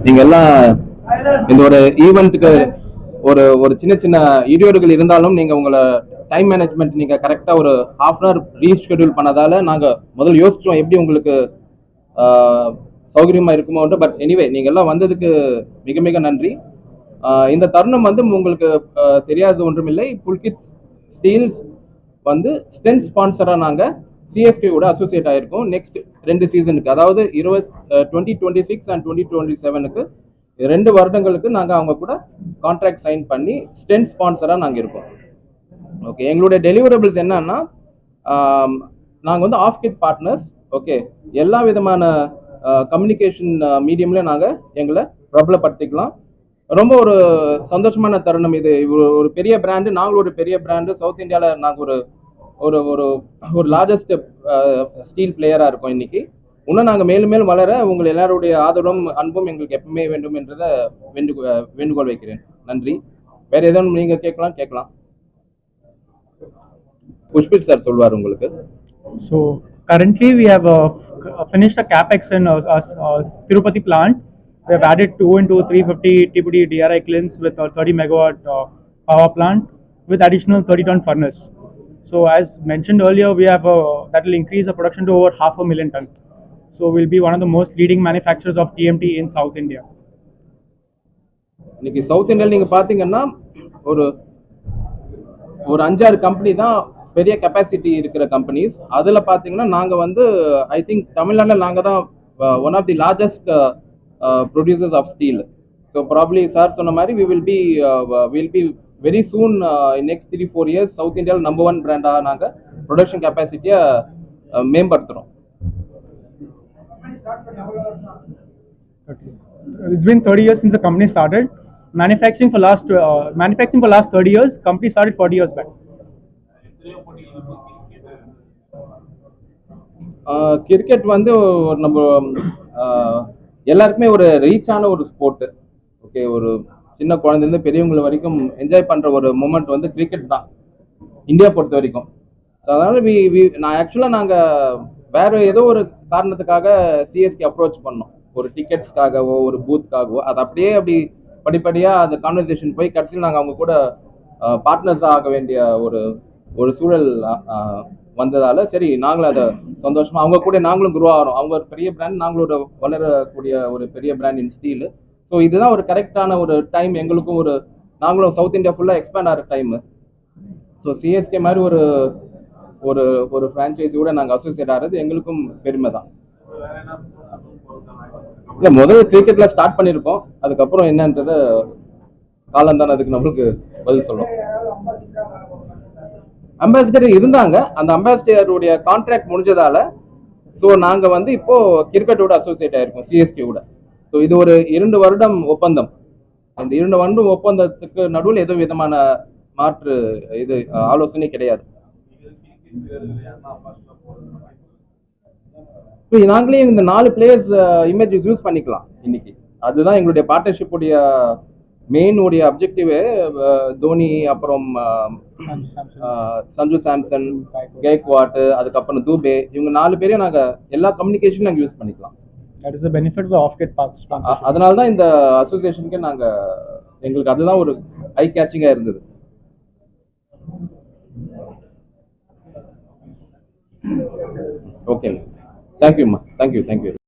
நீங்க எல்லாம் இந்த ஒரு ஈவெண்ட்டுக்கு ஒரு ஒரு சின்ன சின்ன இடையூறுகள் இருந்தாலும் நீங்க உங்களை டைம் மேனேஜ்மெண்ட் நீங்க கரெக்டா ஒரு ஹாஃப் அன் ஹவர் ரீஷெடியூல் பண்ணதால நாங்க முதல்ல யோசிச்சோம் எப்படி உங்களுக்கு சௌகரியமா இருக்குமோன்ட்டு. பட் எனிவே நீங்க எல்லாம் வந்ததுக்கு மிக மிக நன்றி. இந்த தருணம் வந்து உங்களுக்கு தெரியாதது ஒன்றுமில்லை. புல்கிட் ஸ்டீல்ஸ் வந்து ஸ்டென்ட் ஸ்பான்சரா நாங்க சிஎஸ்கே கூட அசோசியேட் ஆயிருக்கோம் நெக்ஸ்ட் 2 சீசனுக்கு, அதாவது 2026 அண்ட் 2027க்கு 2 வருடங்களுக்கு நாங்க அவங்க கூட கான்ட்ராக்ட் சைன் பண்ணி ஸ்டென்ட் ஸ்பான்சரா நாங்க இருக்கோம். ஓகே, எங்களுடைய டெலிவரபிள்ஸ் என்னன்னா நாங்க வந்து ஆஃப் கிட் பார்ட்னர்ஸ். ஓகே, எல்லா விதமான கம்யூனிகேஷன் மீடியம்ல நாங்க எங்களை பிரபலப்படுத்திக்கலாம். ரொம்ப ஒரு சந்தோஷமான தருணம் இது. ஒரு பெரிய பிராண்டு, நாங்களும் ஒரு பெரிய பிராண்டு. சவுத் இந்தியாவில் நாங்கள் ஒரு ஒரு ஒரு ஒரு லார்ஜஸ்ட் ஸ்டீல் பிளேயரா இருக்கோம் இன்னைக்கு. இன்னும் நாங்கள் மேலும் மேலும் வளர உங்கள் எல்லாருடைய ஆதரவும் அன்பும் எங்களுக்கு எப்பவுமே வேண்டும் என்றதை வேண்டுகோள் வைக்கிறேன். நன்றி. வேற ஏதாவது நீங்க கேட்கலாம். புஷ்பித் சார் சொல்வார் உங்களுக்கு. So currently we have finished a capex in Tirupati plant. We have added 2 into 350 TPD DRI kilns with a 30 megawatt power plant with additional 30-ton furnace. So as mentioned earlier, we have that will increase the production to over 500,000 tons. So we'll be one of the most leading manufacturers of TMT in South India. இன்னைக்கு south இந்தியாவில் நீங்க பாத்தீங்கன்னா ஒரு ஒரு 5-6 company தான் பெரிய capacity இருக்கிற companies. அதுல பாத்தீங்கன்னா நாங்க வந்து ஐ திங்க் தமிழ்நாட்டில் நாங்க தான் one of the largest producers of steel. So probably sir சொன்ன மாதிரி we will be very soon in next 3-4 years South India number 1 brand நாங்க production capacity மேம்படுத்துறோம். It's been 30 years since the company started. Manufacturing for last 30 years. Company started 40 years back. Cricket வந்து நம்ம எல்லாருக்குமே ஒரு ரீச்சான ஒரு sport. Okay, ஒரு சின்ன குழந்தைலேருந்து பெரியவங்க வரைக்கும் என்ஜாய் பண்ற ஒரு மூமெண்ட் வந்து கிரிக்கெட் தான் இந்தியா பொறுத்த வரைக்கும். அதனால நாங்கள் வேற ஏதோ ஒரு காரணத்துக்காக சிஎஸ்கே அப்ரோச் பண்ணோம், ஒரு டிக்கெட்ஸ்க்காகவோ ஒரு பூத்துக்காகவோ. அது அப்படி படிப்படியாக அந்த கான்வர்சேஷன் போய் கடைசியில் நாங்கள் அவங்க கூட பார்ட்னர்ஸ் ஆக வேண்டிய ஒரு சூழல் வந்ததால சரி நாங்களும் அதை சந்தோஷமா அவங்க கூட நாங்களும் குரோ ஆகிறோம். அவங்க ஒரு பெரிய பிராண்ட், நாங்களும் ஒரு வளரக்கூடிய ஒரு பெரிய பிராண்ட் இன் ஸ்டீல். ஸோ இதுதான் ஒரு கரெக்டான ஒரு டைம் எங்களுக்கும். நாங்களும் சவுத் இந்தியா ஃபுல்லாக எக்ஸ்பேண்ட் ஆகிற டைம். ஸோ சிஎஸ்கே மாதிரி ஒரு ஒரு ஒரு ஃப்ரான்ச்சைஸியோட நாங்கள் அசோசியேட் ஆகிறது எங்களுக்கும் பெருமை தான். இல்லை, முதல்ல கிரிக்கெட்ல ஸ்டார்ட் பண்ணியிருக்கோம், அதுக்கப்புறம் என்னன்றது காலம் தான் அதுக்கு நம்மளுக்கு பதில் சொல்லும். அம்பாசிடர் இருந்தாங்க, அந்த அம்பாசிடருடைய கான்ட்ராக்ட் முடிஞ்சதால ஸோ நாங்கள் வந்து இப்போ கிரிக்கெட்டோட அசோசியேட் ஆயிருக்கோம் சிஎஸ்கேவோட. ஸோ இது ஒரு 2 வருடம் ஒப்பந்தம். அந்த 2 வருடம் ஒப்பந்தத்துக்கு நடுவில் எதுவும் விதமான மாற்று ஆலோசனை கிடையாது. நாங்களே இந்த 4 பிளேயர்ஸ் இமேஜஸ் யூஸ் பண்ணிக்கலாம் இன்னைக்கு. அதுதான் எங்களுடைய பார்ட்னர்ஷிப் உடைய மெயின் உடைய அப்ஜெக்டிவே. தோனி, அப்புறம் சஞ்சு சாம்சன், கேக்வாட், அதுக்கப்புறம் தூபே, இவங்க 4 பேரையும் நாங்க எல்லா கம்யூனிகேஷன் நாங்க யூஸ் பண்ணிக்கலாம். That is the benefit of the off-kit sponsorship. அதனால தான் இந்த அசோசியேஷனுக்கு எங்களுக்கு அதுதான் ஒரு ஐ கேச்சிங்கா இருந்தது. ஓகே, தேங்க்யூம்மா, தேங்க்யூ.